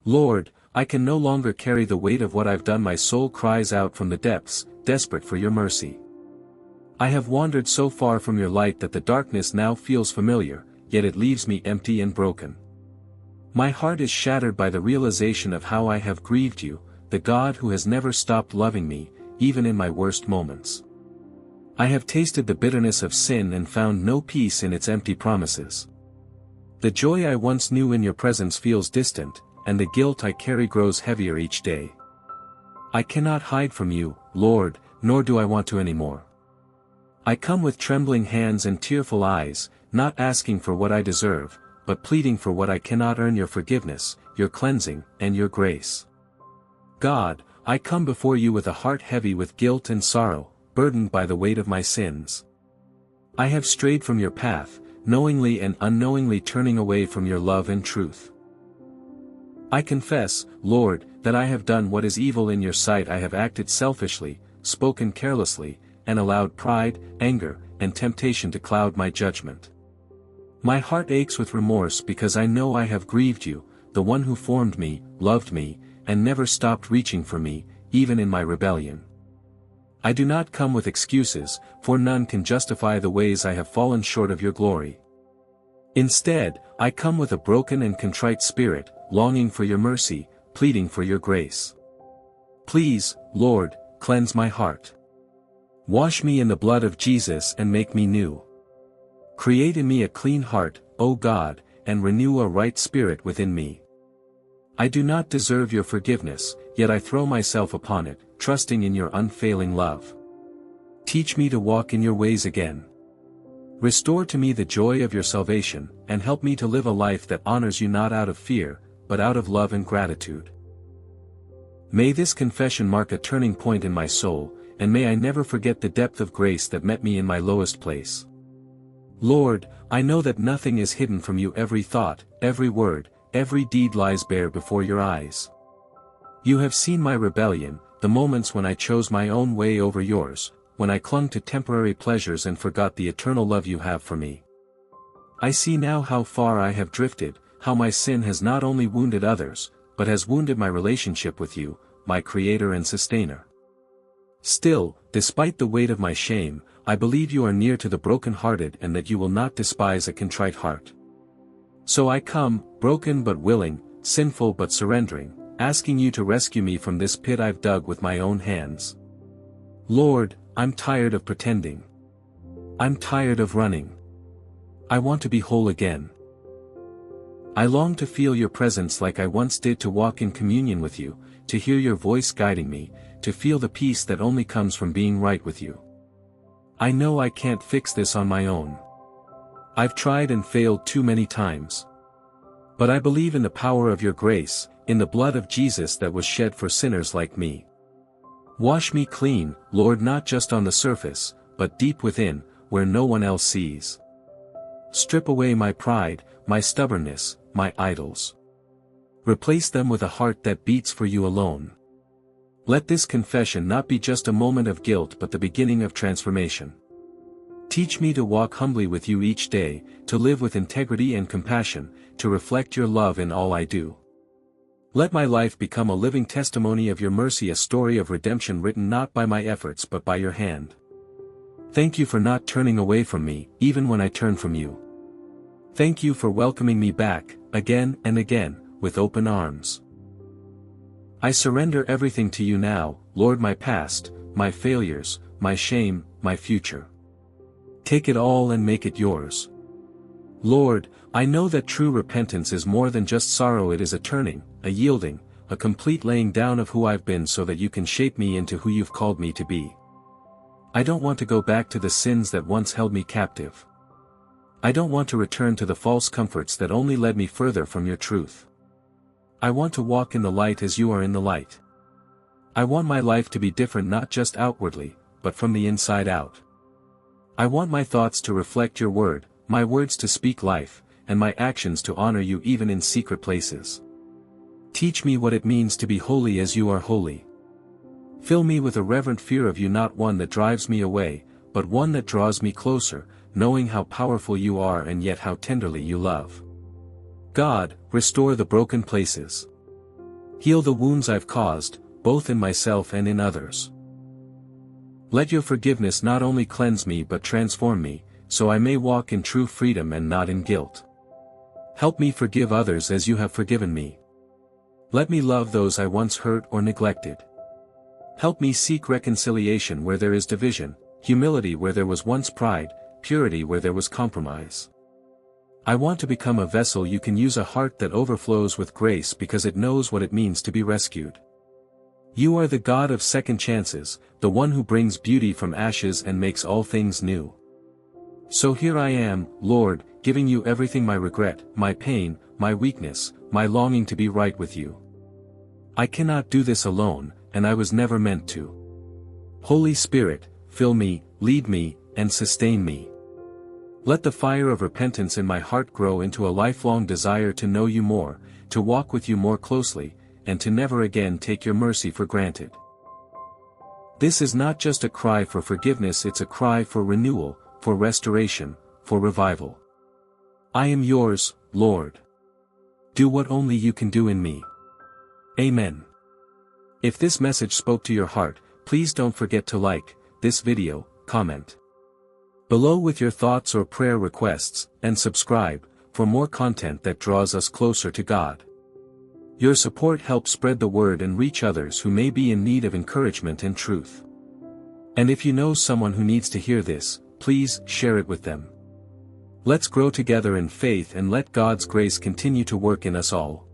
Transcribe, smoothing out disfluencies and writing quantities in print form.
Lord, I can no longer carry the weight of what I've done. My soul cries out from the depths, desperate for your mercy. I have wandered so far from your light that the darkness now feels familiar, yet it leaves me empty and broken. My heart is shattered by the realization of how I have grieved you, the God who has never stopped loving me, even in my worst moments. I have tasted the bitterness of sin and found no peace in its empty promises. The joy I once knew in your presence feels distant, and the guilt I carry grows heavier each day. I cannot hide from you, Lord, nor do I want to anymore. I come with trembling hands and tearful eyes, not asking for what I deserve, but pleading for what I cannot earn: your forgiveness, your cleansing, and your grace. God, I come before you with a heart heavy with guilt and sorrow, burdened by the weight of my sins. I have strayed from your path, knowingly and unknowingly turning away from your love and truth. I confess, Lord, that I have done what is evil in your sight. I have acted selfishly, spoken carelessly, and allowed pride, anger, and temptation to cloud my judgment. My heart aches with remorse because I know I have grieved you, the one who formed me, loved me, and never stopped reaching for me, even in my rebellion. I do not come with excuses, for none can justify the ways I have fallen short of your glory. Instead, I come with a broken and contrite spirit, longing for your mercy, pleading for your grace. Please, Lord, cleanse my heart. Wash me in the blood of Jesus and make me new. Create in me a clean heart, O God, and renew a right spirit within me. I do not deserve your forgiveness, yet I throw myself upon it, trusting in your unfailing love. Teach me to walk in your ways again. Restore to me the joy of your salvation, and help me to live a life that honors you not out of fear, but out of love and gratitude. May this confession mark a turning point in my soul, and may I never forget the depth of grace that met me in my lowest place. Lord, I know that nothing is hidden from you. Every thought, every word, every deed lies bare before your eyes. You have seen my rebellion, the moments when I chose my own way over yours, when I clung to temporary pleasures and forgot the eternal love you have for me. I see now how far I have drifted, how my sin has not only wounded others, but has wounded my relationship with you, my Creator and Sustainer. Still, despite the weight of my shame, I believe you are near to the broken-hearted and that you will not despise a contrite heart. So I come, broken but willing, sinful but surrendering, asking you to rescue me from this pit I've dug with my own hands. Lord, I'm tired of pretending. I'm tired of running. I want to be whole again. I long to feel your presence like I once did, to walk in communion with you, to hear your voice guiding me, to feel the peace that only comes from being right with you. I know I can't fix this on my own. I've tried and failed too many times. But I believe in the power of your grace, in the blood of Jesus that was shed for sinners like me. Wash me clean, Lord, not just on the surface, but deep within, where no one else sees. Strip away my pride, my stubbornness, my idols. Replace them with a heart that beats for you alone. Let this confession not be just a moment of guilt but the beginning of transformation. Teach me to walk humbly with you each day, to live with integrity and compassion, to reflect your love in all I do. Let my life become a living testimony of your mercy, a story of redemption written not by my efforts but by your hand. Thank you for not turning away from me, even when I turn from you. Thank you for welcoming me back, again and again, with open arms. I surrender everything to you now, Lord, my past, my failures, my shame, my future. Take it all and make it yours. Lord, I know that true repentance is more than just sorrow. It is a turning, a yielding, a complete laying down of who I've been so that you can shape me into who you've called me to be. I don't want to go back to the sins that once held me captive. I don't want to return to the false comforts that only led me further from your truth. I want to walk in the light as you are in the light. I want my life to be different, not just outwardly, but from the inside out. I want my thoughts to reflect your word, my words to speak life, and my actions to honor you even in secret places. Teach me what it means to be holy as you are holy. Fill me with a reverent fear of you, not one that drives me away, but one that draws me closer, knowing how powerful you are and yet how tenderly you love. God, restore the broken places. Heal the wounds I've caused, both in myself and in others. Let your forgiveness not only cleanse me but transform me, so I may walk in true freedom and not in guilt. Help me forgive others as you have forgiven me. Let me love those I once hurt or neglected. Help me seek reconciliation where there is division, humility where there was once pride, purity where there was compromise. I want to become a vessel you can use, a heart that overflows with grace because it knows what it means to be rescued. You are the God of second chances, the one who brings beauty from ashes and makes all things new. So here I am, Lord, giving you everything: my regret, my pain, my weakness, my longing to be right with you. I cannot do this alone, and I was never meant to. Holy Spirit, fill me, lead me, and sustain me. Let the fire of repentance in my heart grow into a lifelong desire to know you more, to walk with you more closely, and to never again take your mercy for granted. This is not just a cry for forgiveness, it's a cry for renewal, for restoration, for revival. I am yours, Lord. Do what only you can do in me. Amen. If this message spoke to your heart, please don't forget to like this video, comment below with your thoughts or prayer requests, and subscribe for more content that draws us closer to God. Your support helps spread the word and reach others who may be in need of encouragement and truth. And if you know someone who needs to hear this, please share it with them. Let's grow together in faith and let God's grace continue to work in us all.